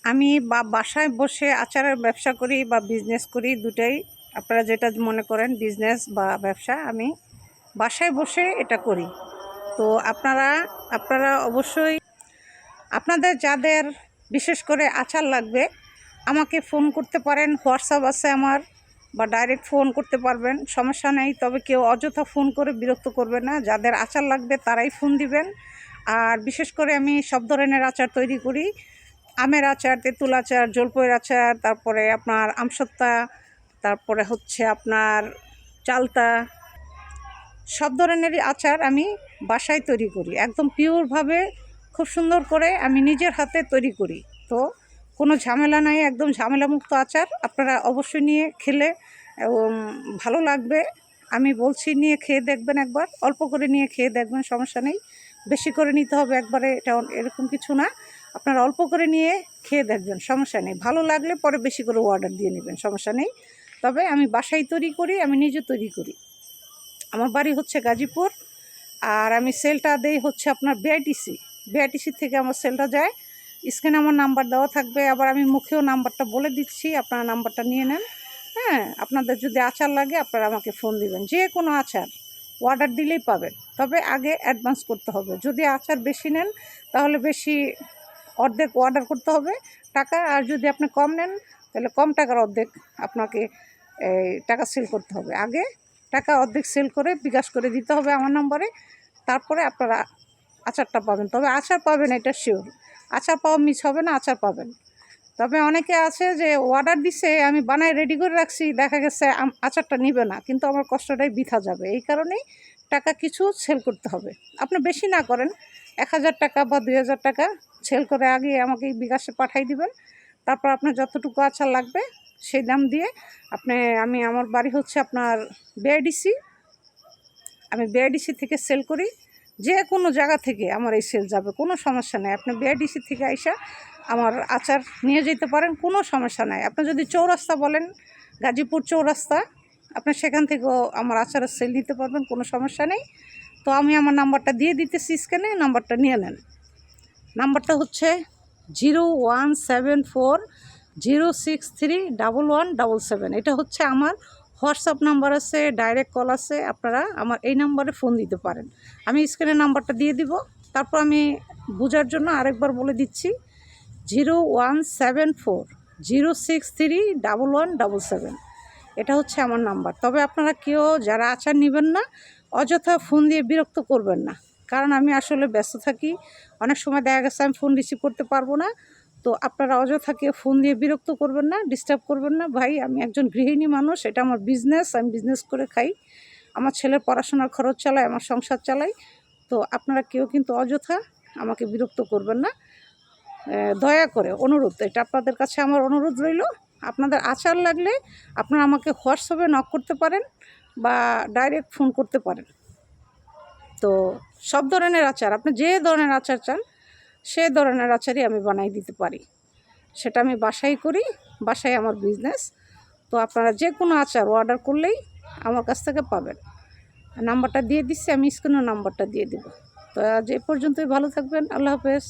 আমি বাসায় বসে আচারের ব্যবসা করি বা বিজনেস করি, দুটাই। আপনারা যেটা মনে করেন বিজনেস বা ব্যবসা, আমি বাসায় বসে এটা করি। তো আপনারা অবশ্যই আপনাদের যাদের বিশেষ করে আচার লাগবে আমাকে ফোন করতে পারেন, হোয়াটসঅ্যাপ আছে আমার, বা ডাইরেক্ট ফোন করতে পারবেন, সমস্যা নেই। তবে কেউ অযথা ফোন করে বিরক্ত করবে না, যাদের আচার লাগবে তারাই ফোন দিবেন। আর বিশেষ করে আমি সব ধরনের আচার তৈরি করি, আমের আচার, তেঁতুল আচার, জলপাইয়ের আচার, তারপরে আপনার আমসত্ত্বা, তারপরে হচ্ছে আপনার চালতা, সব ধরনেরই আচার আমি বাসায় তৈরি করি, একদম পিওরভাবে, খুব সুন্দর করে আমি নিজের হাতে তৈরি করি। তো কোনো ঝামেলা নাই, একদম ঝামেলামুক্ত আচার। আপনারা অবশ্যই নিয়ে খেলে ভালো লাগবে। আমি বলছি নিয়ে খেয়ে দেখবেন একবার, অল্প করে নিয়ে খেয়ে দেখবেন, সমস্যা নেই। বেশি করে নিতে হবে একবারে, এটা এরকম কিছু না। আপনারা অল্প করে নিয়ে খেয়ে দেখবেন, সমস্যা নেই। ভালো লাগলে পরে বেশি করে অর্ডার দিয়ে নেবেন, সমস্যা নেই। তবে আমি বাসায় তৈরি করি, আমি নিজে তৈরি করি। আমার বাড়ি হচ্ছে গাজীপুর, আর আমি সেলটা দেই হচ্ছে আপনার বিআইটিসি থেকে আমার সেলটা যায়। স্ক্রিনে আমার নাম্বার দেওয়া থাকবে, আবার আমি মুখেও নাম্বারটা বলে দিচ্ছি, আপনারা নাম্বারটা নিয়ে নেন। হ্যাঁ, আপনাদের যদি আচার লাগে আপনারা আমাকে ফোন দিবেন, যে কোনো আচার অর্ডার দিলেই পাবেন। তবে আগে অ্যাডভান্স করতে হবে। যদি আচার বেশি নেন তাহলে বেশি, অর্ধেক অর্ডার করতে হবে টাকা। আর যদি আপনি কম নেন তাহলে কম টাকার অর্ধেক আপনাকে টাকা সেল করতে হবে। আগে টাকা অর্ধেক সেল করে বিকাশ করে দিতে হবে আমার নম্বরে, তারপরে আপনারা আচারটা পাবেন। তবে আচার পাবেন, এটা শিওর। আচার পাওয়া মিস হবে না, আচার পাবেন। তবে অনেকে আছে যে অর্ডার দিছে, আমি বানায় রেডি করে রাখছি, দেখা গেছে আচারটা নিবে না, কিন্তু আমার কষ্টটাই বৃথা যাবে। এই কারণেই টাকা কিছু সেল করতে হবে। আপনি বেশি না করেন, 1000 টাকা বা 2000 টাকা সেল করে আগে আমাকে বিকাশে পাঠিয়ে দিবেন। তারপর আপনার যতটুকু আচার লাগবে সেই দাম দিয়ে আমার বাড়ি হচ্ছে আপনার বিআইডিসি। আমি বিআইডিসি থেকে সেল করি। যে কোনো জায়গা থেকে আমার এই সেল যাবে, কোনো সমস্যা নেই। আপনি বিআইডিসি থেকে আইসা আমার আচার নিয়ে যেতে পারেন, কোনো সমস্যা নাই। আপনি যদি চৌরাস্তা বলেন, গাজীপুর চৌরাস্তা, আপনি সেখান থেকেও আমার আচারের সেল নিতে পারবেন, কোনো সমস্যা নেই। তো আমি আমার নাম্বারটা দিয়ে দিতেছি স্ক্রিনে, নাম্বারটা নিয়ে নেন। নাম্বারটা হচ্ছে 0174063117। এটা হচ্ছে আমার হোয়াটসঅ্যাপ নাম্বার আছে, ডাইরেক্ট কল আছে। আপনারা আমার এই নাম্বারে ফোন দিতে পারেন। আমি স্ক্রিনে নাম্বারটা দিয়ে দিব। তারপর আমি বোঝার জন্য আরেকবার বলে দিচ্ছি, 0174063117। এটা হচ্ছে আমার নাম্বার। তবে আপনারা কেউ যারা আচার নেবেন না, অযথা ফোন দিয়ে বিরক্ত করবেন না, কারণ আমি আসলে ব্যস্ত থাকি। অনেক সময় দেখা গেছে আমি ফোন রিসিভ করতে পারবো না। তো আপনারা অযথা কেউ ফোন দিয়ে বিরক্ত করবেন না, ডিস্টার্ব করবেন না। ভাই, আমি একজন গৃহিণী মানুষ, এটা আমার বিজনেস, আমি বিজনেস করে খাই। আমার ছেলের পড়াশোনার খরচ চালাই, আমার সংসার চালাই। তো আপনারা কেউ কিন্তু অযথা আমাকে বিরক্ত করবেন না, দয়া করে অনুরোধ। এটা আপনাদের কাছে আমার অনুরোধ রইল। আপনাদের আচার লাগলে আপনারা আমাকে হোয়াটসঅ্যাপে নক করতে পারেন বা ডাইরেক্ট ফোন করতে পারেন। তো সব ধরনের আচার, আপনি যে ধরনের আচার চান সে ধরনের আচারই আমি বানাই দিতে পারি। সেটা আমি বাসায় করি, বাসায় আমার বিজনেস। তো আপনারা যে কোনো আচার অর্ডার করলেই আমার কাছ থেকে পাবেন। নাম্বারটা দিয়ে দিচ্ছি, আমি স্ক্রিনে নাম্বারটা দিয়ে দেব। তো আজ এ পর্যন্তই, ভালো থাকবেন, আল্লাহ হাফেজ।